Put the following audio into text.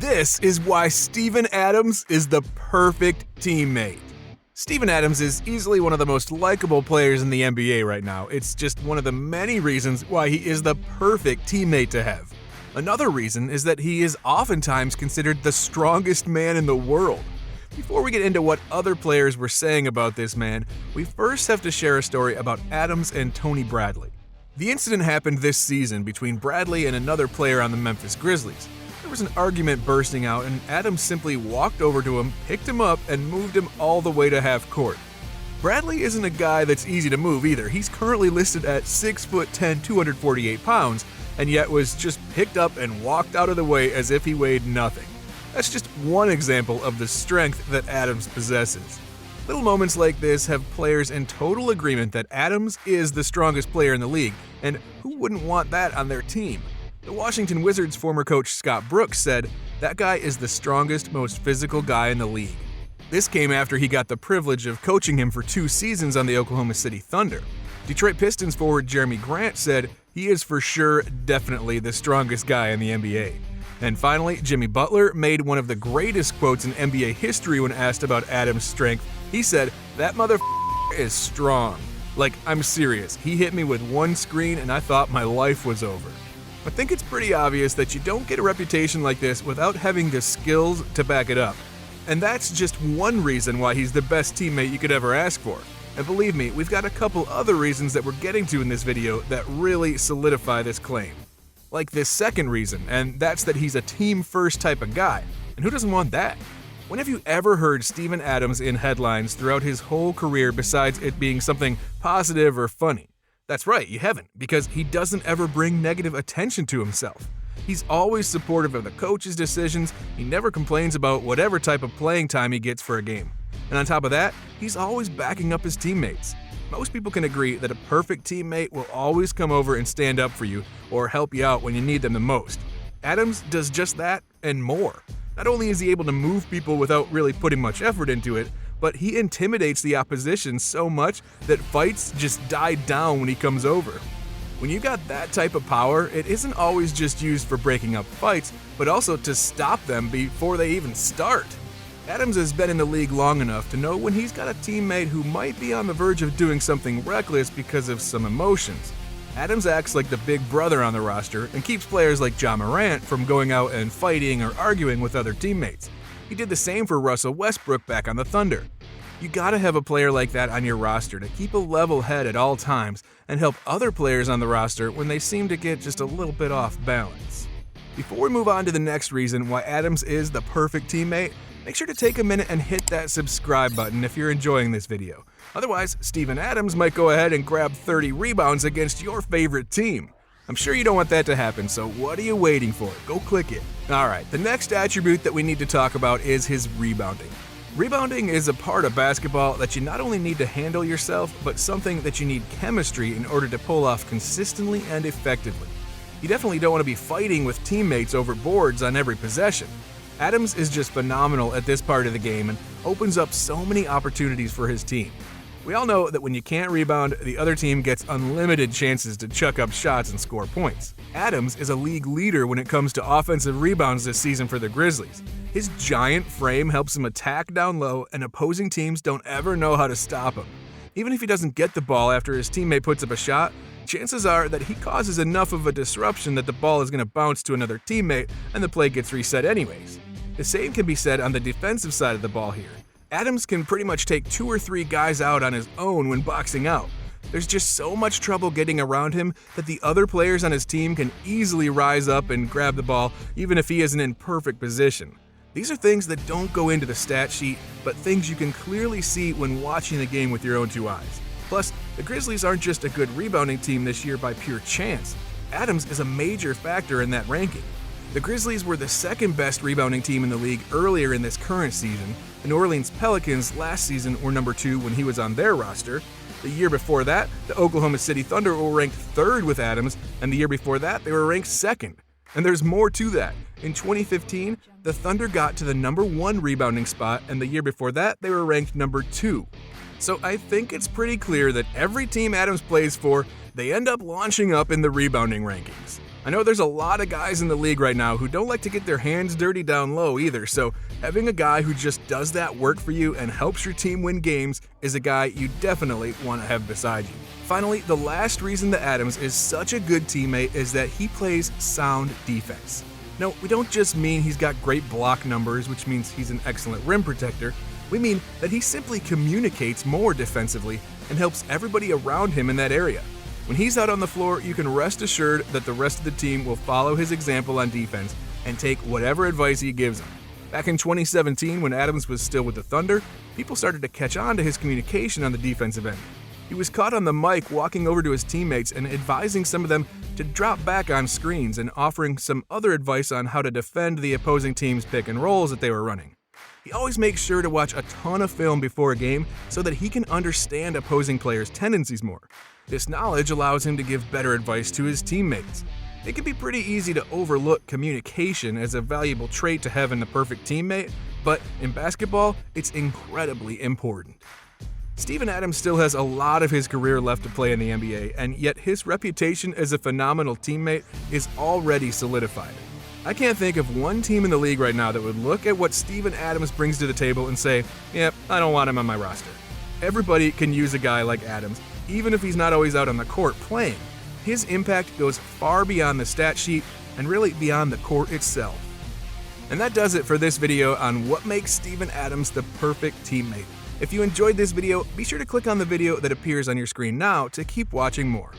This is why Steven Adams is the perfect teammate. Steven Adams is easily one of the most likable players in the NBA right now. It's just one of the many reasons why he is the perfect teammate to have. Another reason is that he is oftentimes considered the strongest man in the world. Before we get into what other players were saying about this man, we first have to share a story about Adams and Tony Bradley. The incident happened this season between Bradley and another player on the Memphis Grizzlies. There was an argument bursting out, and Adams simply walked over to him, picked him up, and moved him all the way to half court. Bradley isn't a guy that's easy to move either. He's currently listed at 6'10", 248 pounds, and yet was just picked up and walked out of the way as if he weighed nothing. That's just one example of the strength that Adams possesses. Little moments like this have players in total agreement that Adams is the strongest player in the league, and who wouldn't want that on their team? The Washington Wizards' former coach Scott Brooks said, "That guy is the strongest, most physical guy in the league." This came after he got the privilege of coaching him for 2 seasons on the Oklahoma City Thunder. Detroit Pistons forward Jerami Grant said, "He is for sure, definitely the strongest guy in the NBA." And finally, Jimmy Butler made one of the greatest quotes in NBA history when asked about Adams' strength. He said, "That motherfucker is strong. Like, I'm serious. He hit me with one screen and I thought my life was over." I think it's pretty obvious that you don't get a reputation like this without having the skills to back it up. And that's just one reason why he's the best teammate you could ever ask for. And believe me, we've got a couple other reasons that we're getting to in this video that really solidify this claim. Like this second reason, and that's that he's a team-first type of guy. And who doesn't want that? When have you ever heard Steven Adams in headlines throughout his whole career besides it being something positive or funny? That's right, you haven't, because he doesn't ever bring negative attention to himself. He's always supportive of the coach's decisions, he never complains about whatever type of playing time he gets for a game. And on top of that, he's always backing up his teammates. Most people can agree that a perfect teammate will always come over and stand up for you or help you out when you need them the most. Adams does just that and more. Not only is he able to move people without really putting much effort into it, but he intimidates the opposition so much that fights just die down when he comes over. When you got that type of power, it isn't always just used for breaking up fights, but also to stop them before they even start. Adams has been in the league long enough to know when he's got a teammate who might be on the verge of doing something reckless because of some emotions. Adams acts like the big brother on the roster and keeps players like Ja Morant from going out and fighting or arguing with other teammates. He did the same for Russell Westbrook back on the Thunder. You gotta have a player like that on your roster to keep a level head at all times and help other players on the roster when they seem to get just a little bit off balance. Before we move on to the next reason why Adams is the perfect teammate, make sure to take a minute and hit that subscribe button if you're enjoying this video. Otherwise, Steven Adams might go ahead and grab 30 rebounds against your favorite team. I'm sure you don't want that to happen, so what are you waiting for? Go click it. Alright, the next attribute that we need to talk about is his rebounding. Rebounding is a part of basketball that you not only need to handle yourself, but something that you need chemistry in order to pull off consistently and effectively. You definitely don't want to be fighting with teammates over boards on every possession. Adams is just phenomenal at this part of the game and opens up so many opportunities for his team. We all know that when you can't rebound, the other team gets unlimited chances to chuck up shots and score points. Adams is a league leader when it comes to offensive rebounds this season for the Grizzlies. His giant frame helps him attack down low, and opposing teams don't ever know how to stop him. Even if he doesn't get the ball after his teammate puts up a shot, chances are that he causes enough of a disruption that the ball is going to bounce to another teammate and the play gets reset anyways. The same can be said on the defensive side of the ball here. Adams can pretty much take 2 or 3 guys out on his own when boxing out. There's just so much trouble getting around him that the other players on his team can easily rise up and grab the ball even if he isn't in perfect position. These are things that don't go into the stat sheet, but things you can clearly see when watching the game with your own 2 eyes. Plus, the Grizzlies aren't just a good rebounding team this year by pure chance. Adams is a major factor in that ranking. The Grizzlies were the second best rebounding team in the league earlier in this current season. The New Orleans Pelicans last season were number 2 when he was on their roster. The year before that, the Oklahoma City Thunder were ranked 3rd with Adams, and the year before that, they were ranked 2nd. And there's more to that. In 2015, the Thunder got to the number 1 rebounding spot, and the year before that, they were ranked number 2. So I think it's pretty clear that every team Adams plays for, they end up launching up in the rebounding rankings. I know there's a lot of guys in the league right now who don't like to get their hands dirty down low either, so having a guy who just does that work for you and helps your team win games is a guy you definitely want to have beside you. Finally, the last reason that Adams is such a good teammate is that he plays sound defense. No, we don't just mean he's got great block numbers, which means he's an excellent rim protector. We mean that he simply communicates more defensively and helps everybody around him in that area. When he's out on the floor, you can rest assured that the rest of the team will follow his example on defense and take whatever advice he gives them. Back in 2017, when Adams was still with the Thunder, people started to catch on to his communication on the defensive end. He was caught on the mic walking over to his teammates and advising some of them to drop back on screens and offering some other advice on how to defend the opposing team's pick and rolls that they were running. He always makes sure to watch a ton of film before a game so that he can understand opposing players' tendencies more. This knowledge allows him to give better advice to his teammates. It can be pretty easy to overlook communication as a valuable trait to have in the perfect teammate, but in basketball, it's incredibly important. Steven Adams still has a lot of his career left to play in the NBA, and yet his reputation as a phenomenal teammate is already solidified. I can't think of one team in the league right now that would look at what Steven Adams brings to the table and say, yep, I don't want him on my roster. Everybody can use a guy like Adams, even if he's not always out on the court playing. His impact goes far beyond the stat sheet and really beyond the court itself. And that does it for this video on what makes Steven Adams the perfect teammate. If you enjoyed this video, be sure to click on the video that appears on your screen now to keep watching more.